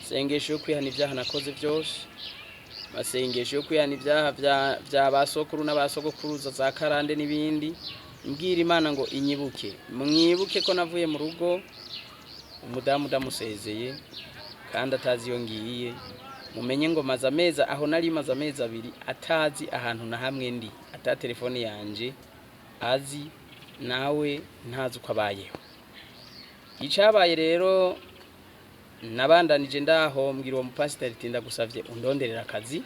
Sengesho yo kwihana ibyaha nakoze byose. Masengesho yo kwihana ibyaha bya basokuru n'abasogokuruza za karande n'ibindi. Mbwira Imana ngo inyibuke. Mwibuke ko navuye mu rugo umudamu damusezeye kandi atazi yo ngiye. Mumenye ngo maze amezi aho nari maze amezi abiri atazi ahantu na hamwe ndi, ata telefone yanje azi, nawe ntazi uko abayeho. Icabaye rero nabandanije ndaho mbwira uwo mupasiteri ati ndagusavye undonderera akazi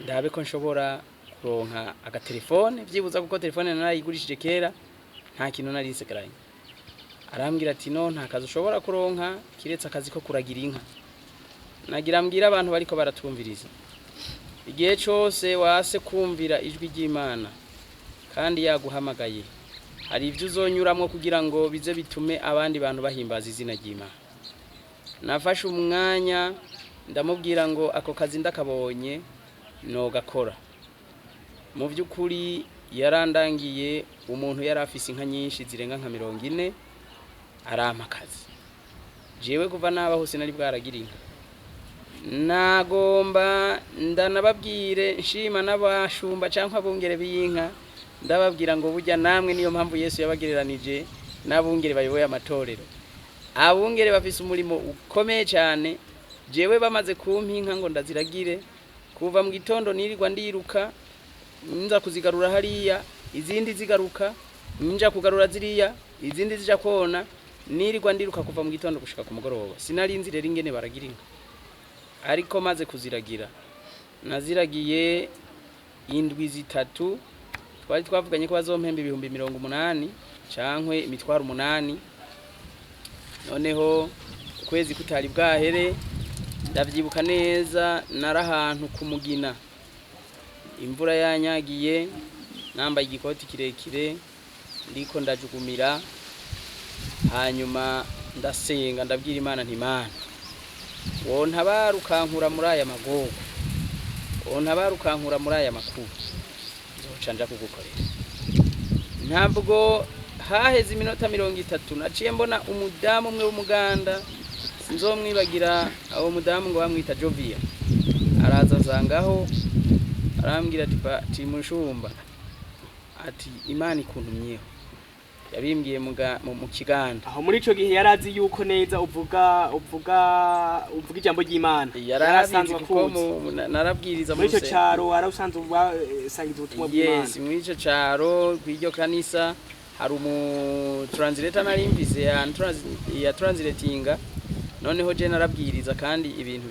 ndabe ko nshobora kuronka agatelefone, vyibuza kuko telefone narayigurishije kera nta kintu nari nsigaranye. Arambwira ati no nta kazi ushobora kuronka kiretse akazi ko kuragira inka. Nagira mbwira abantu bariko baratumviriza, igihe cyose wase kumvira ijwi ry'Imana kandi yaguhamagaye, hari ivyo uzonyuramwo kugira ngo bize bitume abandi bantu bahimbaza izina ry'Imana. Nafashe umwanya ndamubwira ngo ako kazi ndakabonye no gakora. Mu by'ukuri yarandangiye umuntu yari afise inka nyinshi zirenga nka 40 arampa akazi. Jewe kuva naba hose nari bwaragira inka. Nagomba ndanababwire nshima n'abashumba canke abungere b'inka, ndababwira ngo burya namwe niyo mpamvu Yesu yabagereranije n'abungere bayoboye amatorero. Abungere bafise umurimo ukomeye cyane. Jewe bamaze kumpa inka ngo ndaziragire, kuva mu gitondo nirirwa ndiruka nza kuzigarura hariya, izindi zigaruka, ninja kugarura ziriya, izindi zija kona, nirirwa ndiruka kuva mu gitondo gushika ku mugoroba. Sinarinzi rero ingene baragira inka. Ariko maze kuziragira naziragiye indwi zitatu, twari twavuganye ko bazompemba 80,000 cankwe imitwaro 8. Noneho kwezi kutari bwahere ndavyibuka neza, narahantu kumugina, imvura yanyagiye, nambaye igikoti kirekire ndiko ndajugumira. Hanyuma ndasenga ndabwira Imana nti Imana wontabara ukankura muri aya magogo, wontabara ukankura muri aya makuru, nzoca nja kugukorera. Ntabwo haheze iminota 30 naciye mbona umudamu umwe w'umuganda, sinzomwibagira abo mudamu ngo bamwita Jovia. Araza zangaho arambwira ati mushumba ati Imana ikuntumyeho. yabimbwiye mu kiganda. Aho muri ico gihe yarazi yuko neza uvuga ijambo ry'Imana. Yarasanzwe kuko narabwiriza muri ico caro warasanzwe ubasangiza ubutumwa bw'Imana. Yes, muri ico caro kw'iryo kanisa hari translator narimvise ya translatinga, noneho je narabwiriza kandi ibintu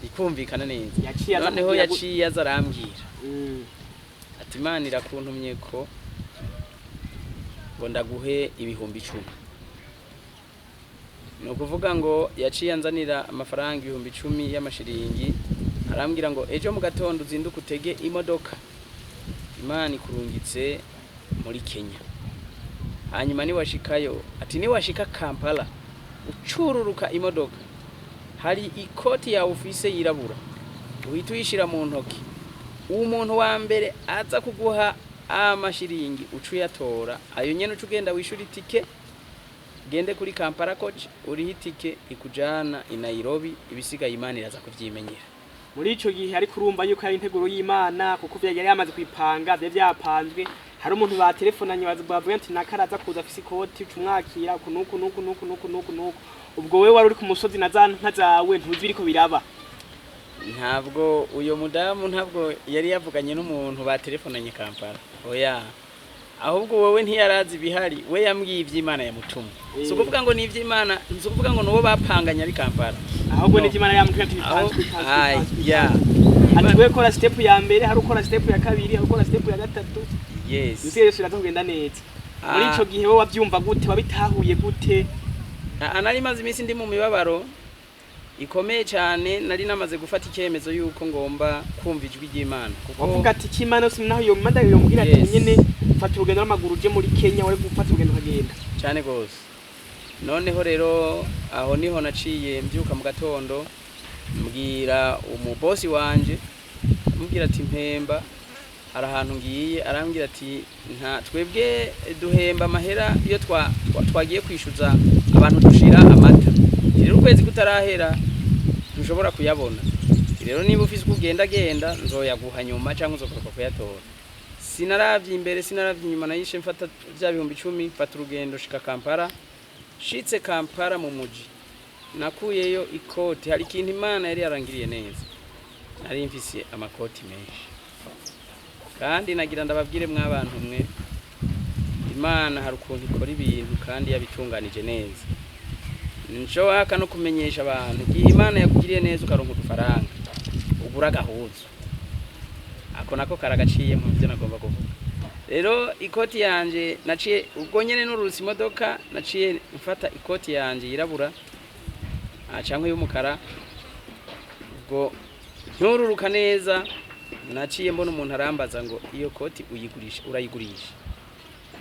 bikumvikana neza. Noneho yaciye azarambwira ati Imana irakuntumye ko ngo ndaguhe ibihumbi 10. No kuvuga ngo yaciye anzanira amafaranga ibihumbi 10 y'amashiringi, arambwira ngo ejo mu gatondo uzinduka utege imodoka, Imana ikurungitse muri Kenya. Hanyuma niwashikayo, ati niwashika Kampala ucururuka imodoka, hari ikoti ya ufise yirabura, uhita uyishira mu ntoki, umuntu wa mbere aza kuguha amashiringi ucuyatora, ayo nyene ucugenda wishura itike, gende kuri Kampala coach uriho itike ikujana i Nairobi, ibisigaye Imana iraza kuvyimenyera. Muri ico gihe ariko urumva yuko ari integuro y'Imana, kuko yari yamaze kwipanga byapanzwe. Hari umuntu ba telefonanye bavuga ati nakaraza kuza afise ikoti ucumwakira kunuku nuku. Ubwo wewe wari uri ku musozi na za nka zawe ntuzi biriko biraba. Ntabwo uyo mudamu ntabwo yari yavuganye n'umuntu ba telefonanye Kampala. Oya. Ahubwo wowe ntiyarazi bihari, we yambwiye ivy'Imana yamutumye. So kuvuga ngo ni ivy'Imana, nzo kuvuga ngo nuwo bapanganya ari Kampala. Ahubwo ni ivy'Imana yamutumye ati ati we kora step ya mbere, hari ukora step ya kabiri, hari ukora step ya gatatu. Yes. Nsiye iraza kugenda neza. Muri ico gihe wowe wavyumva gute, wabitahuye gute? Anari maze imisi ndi mu mibabaro ikomeye cyane, nari namaze gufata icyemezo yuko ngomba kumva ijwi ry'Imana. Kuko uvuga ati cy'Imana naho yo manda yo mbwira ati nyene fata urugendo n'amaguru uje muri Kenya, wari gufata urugendo kagenda cyane gose. Noneho rero aho niho naciye mbyuka mu gatondo, mbwira umubosi wanje, mbwira ati mpemba hari ahantu ngiye, arambwira ati nta twebwe duhemba amahera iyo twagiye kwishuza abantu dushira amata, rero ukwezi kutarahera dushobora kuyabona, rero niba ufise kugenda genda nzoyaguha nyuma cyangwa uzokoroka kuyatora. Sinaravye imbere sinaravye inyuma, nayishe mfata bya bihumbi 10, mfata urugendo shika Kampala. Shitse Kampala mu muji nakuyeyo ikoti, hari ikintu Imana yari yarangiriye neza, nari mfise amakoti menshi, kandi nagira ndababwire mw'abantu mwe, Imana hari ukuntu ikora ibintu kandi yabitunganije neza. Nshobora no kumenyesha abantu igihe Imana yakugiriye neza ukaronka udufaranga, ugura gahuzu, ako nako karagaciye mu byo nagomba kuvuga. Rero ikoti yanje naciye ubwo nyene n'urusi imodoka, naciye mfata ikoti yanje yirabura cyangwa y'umukara, ubwo ntururuka neza, naciye mbona umuntu arambaza ngo iyo koti urayigurisha.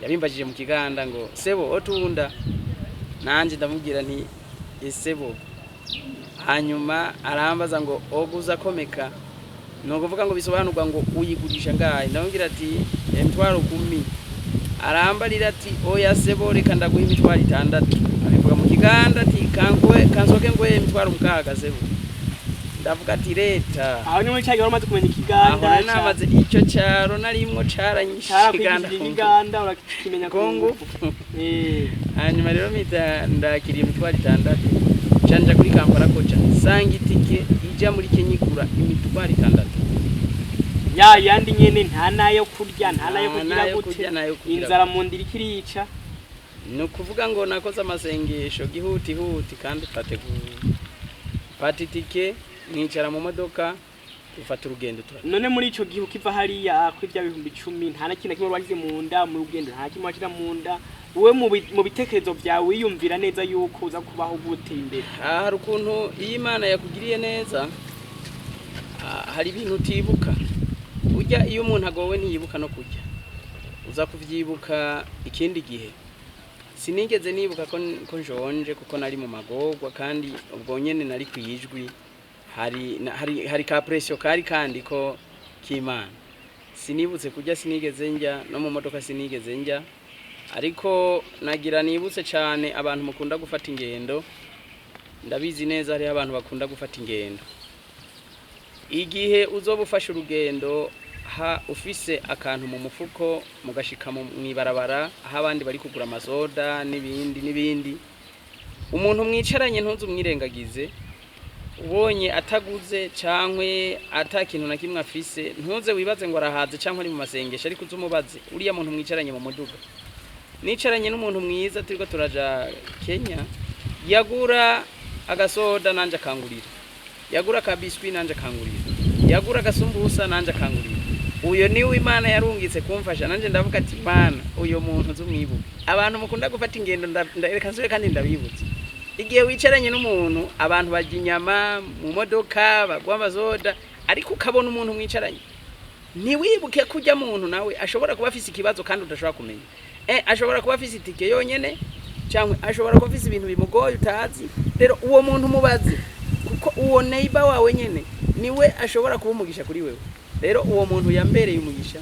Yabimbajije mu kiganda ngo sebo otunda, nanje ndamubwira nti esebo. Hanyuma arambaza ngo oguza komeka, no kuvuga ngo bisobanurwa ngo uyigurisha ngahe. Ndamubwira ati emitwaro 10. Arambalira ati oya sebo reka ndaguha imitwaro 6. Abivuga mu kiganda ati kansoke ngo emitwaro 6 sebo. Ndavuga ati leta aho nyuma cyagera umaze kumenya ikiganda, aho namaze icyo cyaro narimwo caranyishiganda urakimenya Kongo. Hanyuma rero ndakiriye imitwaro 6, canja kuri Kampala kocha sanga itike ija muri Kenya igura imitwaro 6. Ya yandi nyene nta nayo kurya, nta nayo kugira gute, inzara mu ndiri kirica. No kuvuga ngo nakoze amasengesho gihuti kandi patitike nicara mu modoka ufata urugendo tura. None muri ico gihe ukiva hariya kw'ivya bihumbi 10 nta na kintu kimwe wagize mu nda, mu rugendo nta kimwe wakira mu nda, wowe mu bitekerezo byawe wiyumvira neza yuko uza kubaho gute imbere? Hari ukuntu iyi Imana yakugiriye neza, hari ibintu utibuka. Urya iyo umuntu agowe ntiyibuka no kurya, uza kuvyibuka ikindi gihe. Sinigeze nibuka ko njonje kuko nari mu magorwa, kandi ubwo nyene nari kwijwi, hari ka pressure kari kandi ko k'Imana. Sinibutse kurya, sinigeze njya no mu modoka, sinigeze njya, ariko nagira nibutse cyane abantu mukunda gufata ingendo. Ndabizi neza hari abantu bakunda gufata ingendo. Igihe uzobufasha urugendo ufise akantu mu mufuko mugashika mwibarabara aho abandi bari kugura amasoda n'ibindi umuntu mwicaranye ntuze umwirengagize ubonye ataguze cankwe atakintu na kimwe afise ntuze wibaze ngo arahaze cankwe ari mu masengesho ariko uzumubaze uriya muntu mwicaranye mu muduga nicaranye n'umuntu mwiza turiko turaja Kenya yagura agasoda nanje akangurira yagura kabiswi nanje akangurira yagura gasumbusa nanje akangurira uyo niwe Imana yarungitse kumfasha nanje ndavuga ati Imana uyo muntu uzumwibuke abantu mukunda gufata ingendo ndareka nsubire kandi ndabibutse igihe wicaranye n'umuntu abantu barya inyama mu modoka bagwa amazoda ariko ukabona umuntu mwicaranye ntiwibuke kujya muntu nawe ashobora kuba afise ikibazo kandi udashobora kumenya ashobora kuba afise itike yonyene cyangwa ashobora kuba afise ibintu bimugoye utazi rero uwo muntu mubaze kuko uwo neighbor wawe nyene niwe ashobora kuba umugisha kuri wewe rero uwo muntu yambereye umugisha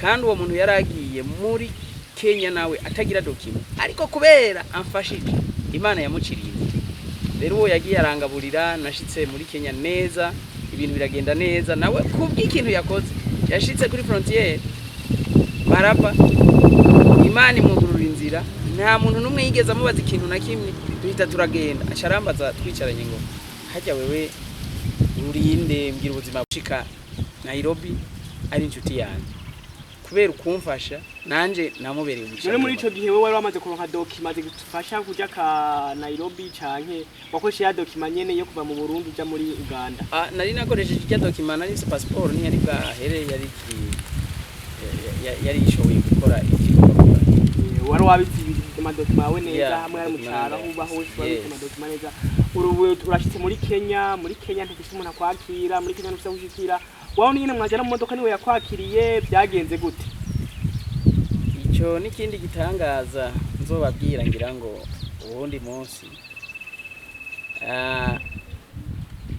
kandi uwo muntu yaragiye muri Kenya nawe atagira document ariko kubera amfashije Imana yamuciriye rero uwo yagiye arangaburira nashitse muri Kenya neza ibintu biragenda neza nawe kubw'ikintu yakoze yashitse kuri frontiere marapa Imana imugurura inzira nta muntu numwe yigeze amubaza ikintu na kimwe duhita turagenda acarambaza twicaranye ngo hajya wewe urinde mbwira ubuzima bushika Nairobi ari inshuti yanjye kubera ukumfasha nanje namubereye umugisha muri ico gihe wewe wari wamaze kuronka document zigufasha kuja ka Nairobi canke wakoresha ya document nyene yo kuva mu Burundi uja muri Uganda nari nakoresheje ya document nari passport ni yari bwahere yari ishoboye gukora igikorwa wari wabitse amadocument yawe neza hamwe ari mu cyaro uba hose wabitse amadocument neza urubuye urashitse muri Kenya ntufise umuntu akwakira muri Kenya ntufise gushikira waho nyine mwajana mu modoka niwe yakwakiriye byagenze gute icyo n'ikindi gitangaza nzobabwira ngira ngo ubundi munsi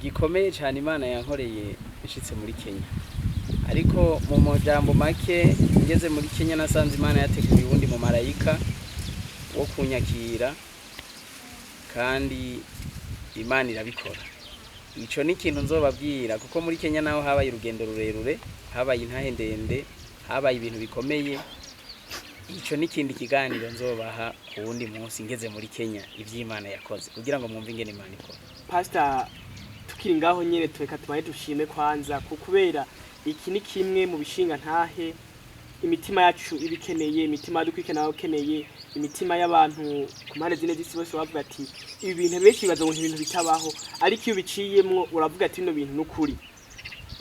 gikomeye cyane Imana yankoreye nshitse muri Kenya ariko mu majambo make ngeze muri Kenya nasanze Imana yateguye ubundi mu marayika wo kunyakira kandi Imana irabikora ico ni kintu nzobabwira kuko muri Kenya naho habaye urugendo rurerure habaye intahe ndende habaye ibintu bikomeye ico ni kindi kiganiro nzobaha ubundi munsi ngeze muri Kenya ivy'Imana yakoze kugira ngo mwumve ingene Imana ikora pastor tukiri ngaho nyene tweka tumaye dushime kwanza kubera iki ni kimwe mu bishinga ntahe imitima yacu ibikeneye imitima dukwike nawe keneye imitima y'abantu ku mpande zine z'isi bose bavuga ati ibi bintu benshi bibaza ngo ibintu bitabaho ariko iyo biciyemwo uravuga ati bino bintu n'ukuri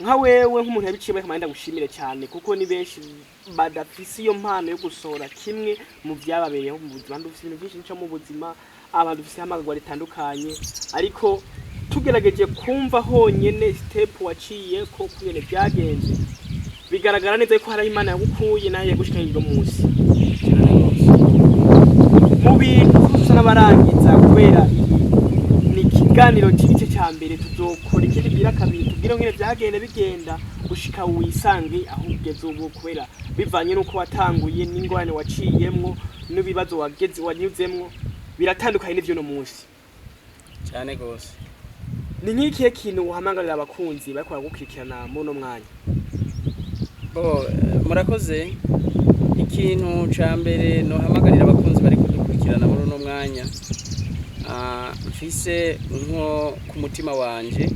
nka wewe nk'umuntu yabiciyemo kamanda gushimire cyane kuko ni benshi badafise iyo mpano yo gusohora kimwe mu byababeyeho mu buzima ndufise ibintu byinshi nca mu buzima abantu dufise amagwa ritandukanye ariko tugerageje kumva honyene step waciye ko kuyene byagenze bigaragara neza ko hari Imana yagukuye naye yagushikanye ngo munsi mu bintu gusa n'abarangiza kubera ni ikiganiro cyice cya mbere tuzokora ikindi bira kabiri tubwire ngene byagenda bigenda gushika wisange aho ugeze ubu kubera bivanye nuko watanguye n'ingorane waciyemwo n'ibibazo wanyuzemwo biratandukanye n'ivyo no munsi cyane gose ni nk'ikihe kintu uhamagarira abakunzi bariko baragukurikirana muno mwanya murakoze ikintu ca mbere no hamagarira abakunzi bari kudukurikirana muri no mwanya mfise nko ku mutima wanje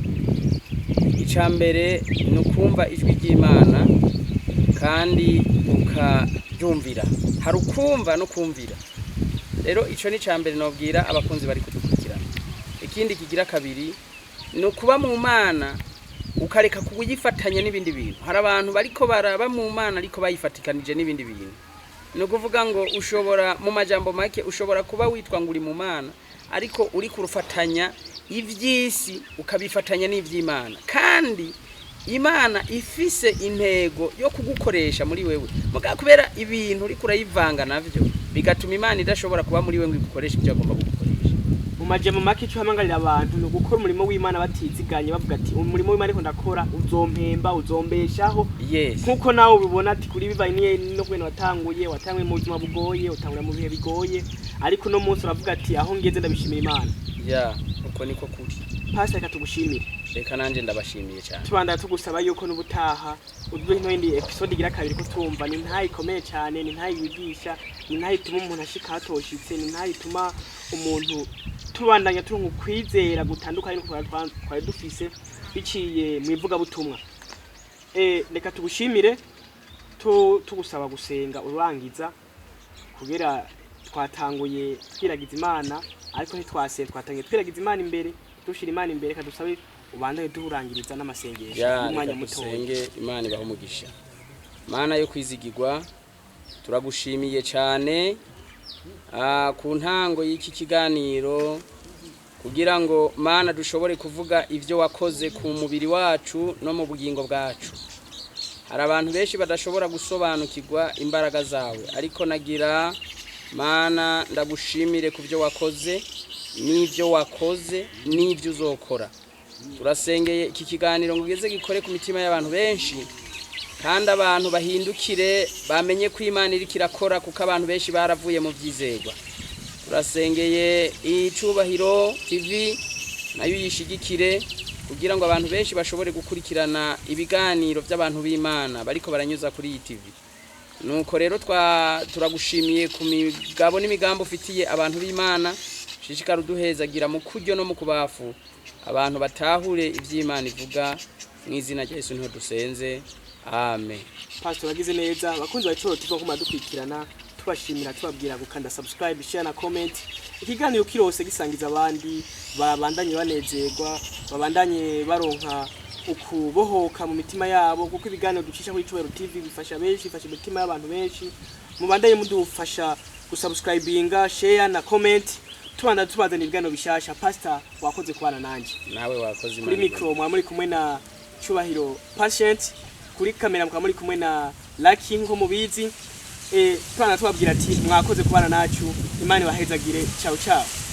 ica mbere no kumva ijwi ry'Imana kandi ukaryumvira hari ukumva no kumvira rero ico ni ca mbere nobwira abakunzi bari kudukurikirana ikindi kigira kabiri no kuba mu Mana ukareka kuyifatanya n'ibindi bintu hari abantu bariko baraba mu Mana ariko bayifatikanije n'ibindi bintu no kuvuga ngo ushobora mu majambo make ushobora kuba witwa nguri mu Mana ariko uri kurufatanya ivy'isi ukabifatanya n'ivy'Imana kandi Imana ifise intego yo kugukoresha muri wewe muga kubera ibintu uri kurayivanga navyo bigatuma Imana idashobora kuba muri wewe ngo igukoreshe ibyo agomba kugukoresha mu majambo make cyo hamangarira abantu no gukora umurimo w'Imana batiziganye bavuga ati umurimo w'Imana ariko ndakora uzompemba uzombeshaho nkuko nawe ubibona ati kuri bivanye no kwene watanguye mu buzima bugoye utangura mu bihe bigoye ariko no munsi uravuga ati aho ngeze ndabishimira Imana uko niko kuri. Pastor reka tugushimire. Reka nanje ndabashimiye cyane. Tubanda tugusaba yuko n'ubutaha uduhe n'indi episode igira kabiri ko tumva ni ntayi ikomeye cyane, ni ntayi yigisha, ni ntayi ituma umuntu ashika hatoshitse, ni ntayi ituma umuntu tubandanya turungu kwizera gutandukanye no kwa dufise biciye mu ivuga butumwa. Reka tugushimire tugusaba gusenga urangiza kugira twatanguye twiragiza Imana ariko ntitwase twatangiye twiragiza Imana imbere dushira Imana imbere kadusabe ubandanye durangiriza n'amasengesho y'umwanya muto. Senge Imana ibaho umugisha. Mana yo kwizigirwa turagushimiye cyane ku ntango y'iki kiganiro kugira ngo Mana dushobore kuvuga ivyo wakoze ku mubiri wacu no mu bugingo bwacu. Hari abantu benshi badashobora gusobanukirwa imbaraga zawe ariko nagira Mana ndagushimire ku byo wakoze n'ivyo wakoze n'ivyo uzokora. Turasengeye iki kiganiro ngo geze gikore ku mitima y'abantu benshi kandi abantu bahindukire bamenye ko Imana iri kirakora kuko abantu benshi baravuye mu byizerwa. Turasengeye icubahiro TV nayo yishigikire kugira ngo abantu benshi bashobore gukurikirana ibiganiro by'abantu b'Imana bariko baranyuza kuri iyi TV. Nuko rero turagushimiye ku migabo n'imigambo ufitiye abantu b'Imana, shishikara uduhezagira mu kuryo no mu kubafu abantu batahure ivy'Imana ivuga mu izina rya Yesu niho dusenze. Amen. Pastor bagize neza bakunzi bacu tuva kuma dukwikirana tubashimira tubabwira gukanda subscribe, share na comment. Ikiganiro kirose gisangiza abandi babandanye banezerwa, babandanye baronka ukubohoka mu mitima yabo kuko ibiganiro ducisha kuri Ntawuhunga TV bifasha benshi, bifasha imitima y'abantu benshi. Mubandanye mudufasha gusubscribinga, share na comment. Tubanda tubazana ibiganiro bishasha. Pastor wakoze kubana nanje. Nawe wakoze Kuri micro muri kumwe na Cyubahiro Patient, kuri kamera muri kumwe na Lucky nko mubizi. Tubanda tubabwira ati mwakoze kubana nacu. Imana ibahezagire. Ciao ciao.